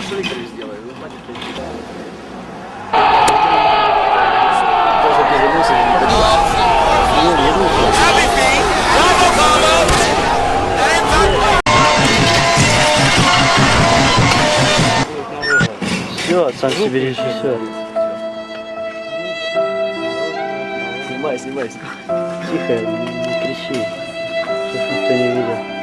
что Викторович сделает. Вы знаете, что Все, сам себе режиссер. Снимай. Тихо, не кричи, чтобы никто не видел.